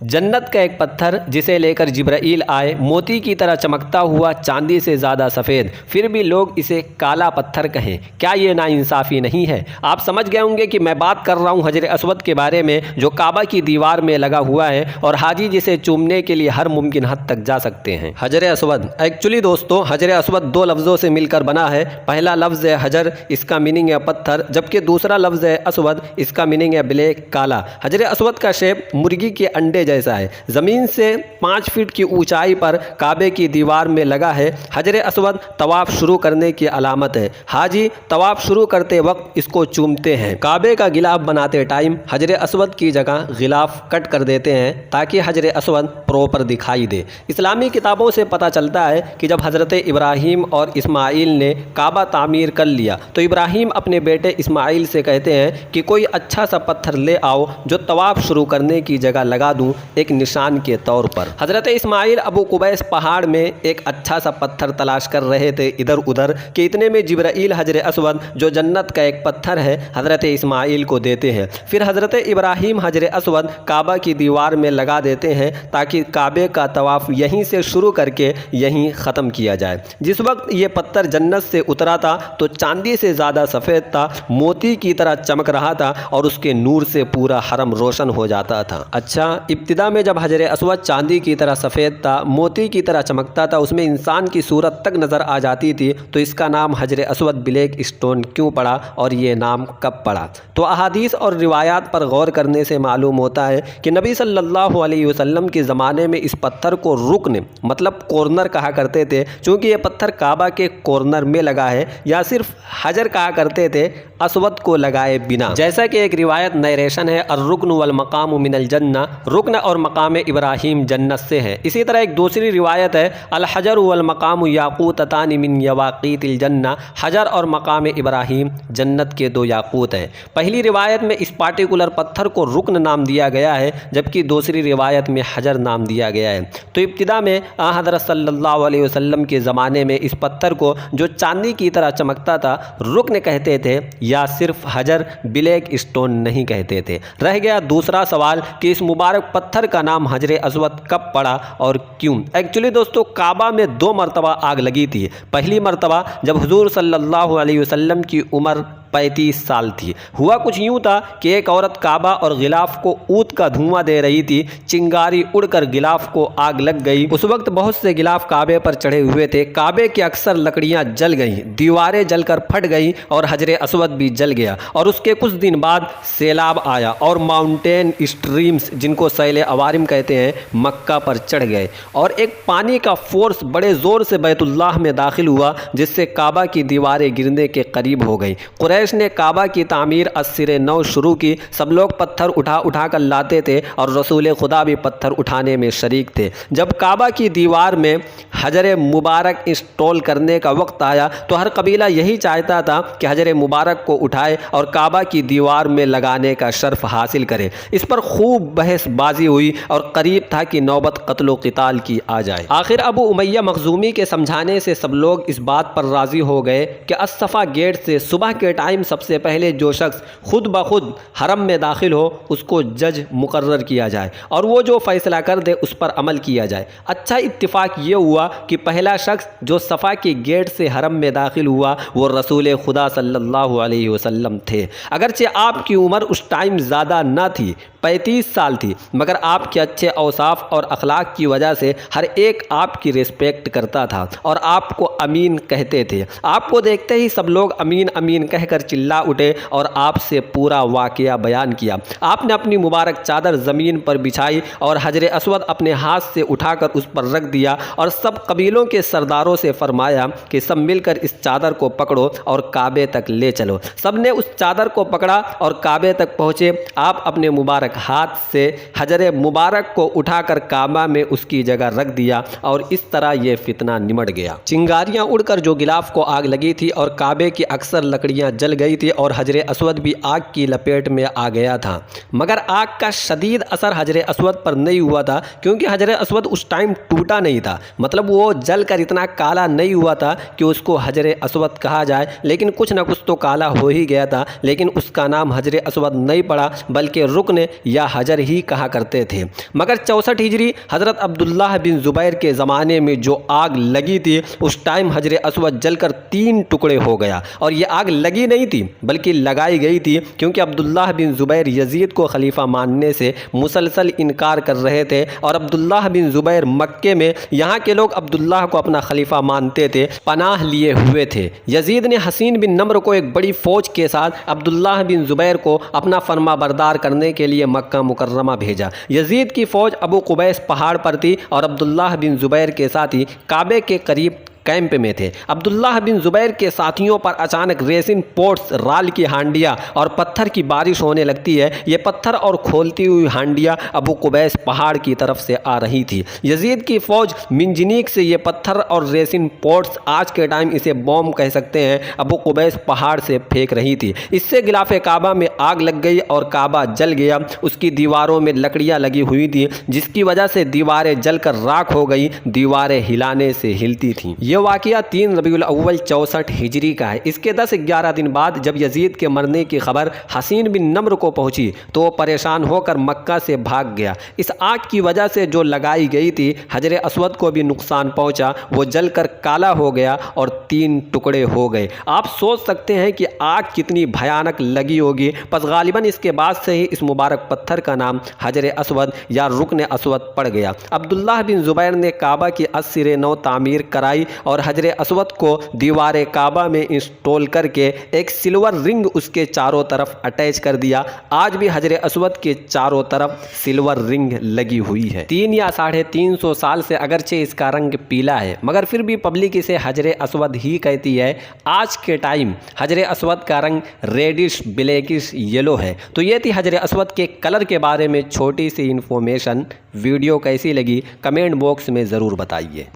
जन्नत का एक पत्थर जिसे लेकर जिब्राइल आए, मोती की तरह चमकता हुआ, चांदी से ज़्यादा सफ़ेद, फिर भी लोग इसे काला पत्थर कहें। क्या ये नाइंसाफ़ी नहीं है? आप समझ गए होंगे कि मैं बात कर रहा हूँ हजर अस्वद के बारे में, जो काबा की दीवार में लगा हुआ है और हाजी जिसे चूमने के लिए हर मुमकिन हद तक जा सकते हैं। हजर अस्वद एक्चुअली दोस्तों, हजर अस्वद दो लफ्ज़ों से मिलकर बना है। पहला लफ्ज़ है हजर, इसका मीनिंग है पत्थर, जबकि दूसरा लफ्ज़ है अस्वद, इसका मीनिंग है ब्लैक, काला। हजर अस्वद का शेप मुर्गी के अंडे जैसा है। ज़मीन से 5 फीट की ऊंचाई पर काबे की दीवार में लगा है। हजर अस्वद तवाफ़ शुरू करने की अलामत है। हाजी तवाफ़ शुरू करते वक्त इसको चूमते हैं। काबे का गिलाफ बनाते टाइम हजर अस्वद की जगह गिलाफ कट कर देते हैं ताकि हजर अस्वद प्रॉपर दिखाई दे। इस्लामी किताबों से पता चलता है कि जब हज़रत इब्राहीम और इस्माइल ने काबा तामीर कर लिया तो इब्राहीम अपने बेटे इस्माइल से कहते हैं कि कोई अच्छा सा पत्थर ले आओ जो तवाफ़ शुरू करने की जगह लगा दूं, एक निशान के तौर पर। हज़रत इस्माइल अबू कुबैस पहाड़ में एक अच्छा सा पत्थर तलाश कर रहे थे इधर उधर कि इतने में जिब्राइल हजर अस्वद जो जन्नत का एक पत्थर है हज़रत इस्माइल को देते हैं। फिर हज़रत इब्राहीम हजर अस्वद काबा की दीवार में लगा देते हैं ताकि काबे का तवाफ़ यहीं से शुरू करके यहीं ख़त्म किया जाए। जिस वक्त ये पत्थर जन्नत से उतरा था तो चांदी से ज़्यादा सफ़ेद था, मोती की तरह चमक रहा था और उसके नूर से पूरा हरम रोशन हो जाता था। अच्छा, इब्तिदा में जब हजर अस्वद चांदी की तरह सफ़ेद था, मोती की तरह चमकता था, उसमें इंसान की सूरत तक नज़र आ जाती थी, तो इसका नाम हजर अस्वद ब्लैक स्टोन क्यों पड़ा और ये नाम कब पड़ा? तो अहादीस और रिवायात पर गौर करने से मालूम होता है कि नबी सल्लल्लाहु अलैहि वसल्लम के ज़माने में इस पत्थर को रुकन मतलब कॉर्नर कहा करते थे, चूँकि ये पत्थर काबा के कॉर्नर में लगा है, या सिर्फ हजर कहा करते थे अस्वद को लगाए बिना। जैसा कि एक रिवायत नरेशन है, अर्रुकन वल मकाम मिनल जन्ना, रुकन और मकाम इब्राहीम जन्नत से है। इसी तरह एक दूसरी रिवायत है अल हजर वल मकाम याकूततानि मिन यवाक़ीतिल जन्ना, हजर और मकाम इब्राहीम जन्नत के 2 याकूत हैं। पहली रिवायत में इस पार्टिकुलर पत्थर को रुकन नाम दिया गया है, जबकि दूसरी रिवायत में हजर नाम दिया गया है। तो इब्तिदा में हज़रत सल्लल्लाहु अलैहि वसल्लम के ज़माने में इस पत्थर को जो चांदी की तरह चमकता था रुकन कहते थे या सिर्फ हजर ब्लैक स्टोन नहीं कहते थे। रह गया दूसरा सवाल कि इस मुबारक पत्थर का नाम हजर अस्वद कब पड़ा और क्यों? एक्चुअली दोस्तों, काबा में 2 मरतबा आग लगी थी। पहली मरतबा जब हुजूर सल्लल्लाहु अलैहि वसल्लम की उम्र 35 साल थी। हुआ कुछ यूँ था कि एक औरत काबा और गिलाफ को ऊत का धुआं दे रही थी, चिंगारी उड़कर गिलाफ को आग लग गई। उस वक्त बहुत से गिलाफ काबे पर चढ़े हुए थे। काबे की अक्सर लकड़ियां जल गईं, दीवारें जलकर फट गईं और हजर अस्वद भी जल गया। और उसके कुछ दिन बाद सैलाब आया और माउंटेन स्ट्रीम्स, जिनको सैल अवारिम कहते हैं, मक्का पर चढ़ गए और एक पानी का फोर्स बड़े ज़ोर से बैतुल्लाह में दाखिल हुआ, जिससे काबा की दीवारें गिरने के करीब हो गई। कुरैश ने काबा की तामीर अस्सिरे नौ शुरू की। सब लोग पत्थर उठा कर लाते थे और रसूल खुदा भी पत्थर उठाने में शरीक थे। जब काबा की दीवार में हजर मुबारक इंस्टॉल करने का वक्त आया तो हर कबीला यही चाहता था कि हजर मुबारक को उठाए और काबा की दीवार में लगाने का शर्फ हासिल करे। इस पर खूब बहसबाजी हुई और करीब था कि नौबत कत्ल क़िताल की आ जाए। आखिर अबू उमैया मखजूमी के समझाने से सब लोग इस बात पर राज़ी हो गए कि अस्सफ़ा गेट से सुबह के टाइम सबसे पहले जो शख्स खुद ब खुद हरम में दाखिल हो उसको जज मुकर्रर किया जाए और वो जो फैसला कर दे उस पर अमल किया जाए। अच्छा, इत्तिफाक ये हुआ कि पहला शख्स जो सफ़ा के गेट से हरम में दाखिल हुआ वो रसूल खुदा सल्लल्लाहु अलैहि वसल्लम थे। अगरचे आपकी उम्र उस टाइम ज़्यादा न थी, 35 साल थी, मगर आपके अच्छे औसाफ और अखलाक की वजह से हर एक आपकी रिस्पेक्ट करता था और आपको अमीन कहते थे। आपको देखते ही सब लोग अमीन अमीन कहकर चिल्ला उठे और आपसे पूरा वाक़या बयान किया। आपने अपनी मुबारक चादर ज़मीन पर बिछाई और हजर अस्वद अपने हाथ से उठाकर उस पर रख दिया और सब कबीलों के सरदारों से फरमाया कि सब मिलकर इस चादर को पकड़ो और काबे तक ले चलो। सब ने उस चादर को पकड़ा और काबे तक पहुँचे। आप अपने मुबारक हाथ से हजर मुबारक को उठाकर काबा में उसकी जगह रख दिया और इस तरह ये फितना निमट गया। चिंगारियाँ उड़कर जो गिलाफ को आग लगी थी और काबे की अक्सर लकड़ियाँ जल जल गई थी और हजर असवद भी आग की लपेट में आ गया था। मगर आग का शदीद असर हजर असवद पर नहीं हुआ था, क्योंकि हजर असवद उस टाइम टूटा नहीं था। मतलब वो जल कर इतना काला नहीं हुआ था कि उसको हजर असवद कहा जाए, लेकिन कुछ ना कुछ तो काला हो ही गया था। लेकिन उसका नाम हजर असवद नहीं पड़ा, बल्कि रुकन या हजर ही कहा करते थे। मगर 64 हिजरी हज़रत अब्दुल्लाह बिन ज़ुबैर के ज़माने में जो आग लगी थी, उस टाइम हजर असवद जलकर 3 टुकड़े हो गया। और ये आग लगी नहीं थी बल्कि लगाई गई थी, क्योंकि अब्दुल्लाह बिन ज़ुबैर यजीद को खलीफा मानने से मुसलसल इनकार कर रहे थे। और अब्दुल्लाह बिन ज़ुबैर मक्के में यहाँ के लोग अब्दुल्लाह को अपना खलीफा मानते थे, पनाह लिए हुए थे। यजीद ने हसीन बिन नम्र को एक बड़ी फ़ौज के साथ अब्दुल्लाह बिन ज़ुबैर को अपना फरमा बरदार करने के लिए मक्का मुकर्रमा भेजा। यजीद की फ़ौज अबू कुबैस पहाड़ पर थी और अब्दुल्लाह बिन ज़ुबैर के साथी काबे के करीब कैंप में थे। अब्दुल्लाह बिन ज़ुबैर के साथियों पर अचानक रेसिन पोट्स, राल की हांडियाँ और पत्थर की बारिश होने लगती है। ये पत्थर और खोलती हुई हांडियाँ अबू कुबैस पहाड़ की तरफ से आ रही थी। यजीद की फ़ौज मिंजनीक से ये पत्थर और रेसिन पोट्स, आज के टाइम इसे बॉम्ब कह सकते हैं, अबू कुबैस पहाड़ से फेंक रही थी। इससे गिलाफ़े काबा में आग लग गई और काबा जल गया। उसकी दीवारों में लकड़ियाँ लगी हुई थी, जिसकी वजह से दीवारें जलकर राख हो गई। दीवारें हिलाने से हिलती थीं। ये वाक़या 3 रबीउल अव्वल 64 हिजरी का है। इसके 10-11 दिन बाद जब यजीद के मरने की खबर हसीन बिन नम्र को पहुंची तो वो परेशान होकर मक्का से भाग गया। इस आग की वजह से जो लगाई गई थी, हजर असवद को भी नुकसान पहुंचा। वो जलकर काला हो गया और 3 टुकड़े हो गए। आप सोच सकते हैं कि आग कितनी भयानक लगी होगी। बस गालिबन इसके बाद से ही इस मुबारक पत्थर का नाम हजर असवद या रुकन असवद पड़ गया। अब्दुल्लाह बिन ज़ुबैर ने काबा की सिरे नौ तामीर कराई और हजर असवद को दीवार काबा में इंस्टॉल करके एक सिल्वर रिंग उसके चारों तरफ अटैच कर दिया। आज भी हजर असवद के चारों तरफ सिल्वर रिंग लगी हुई है। 3 या 350 साल से अगरचे इसका रंग पीला है, मगर फिर भी पब्लिक इसे हजर असवद ही कहती है। आज के टाइम हजर असवद का रंग रेडिश ब्लैकिश येलो है। तो ये थी हजर असवद के कलर के बारे में छोटी सी इन्फॉर्मेशन। वीडियो कैसी लगी कमेंट बॉक्स में ज़रूर बताइए।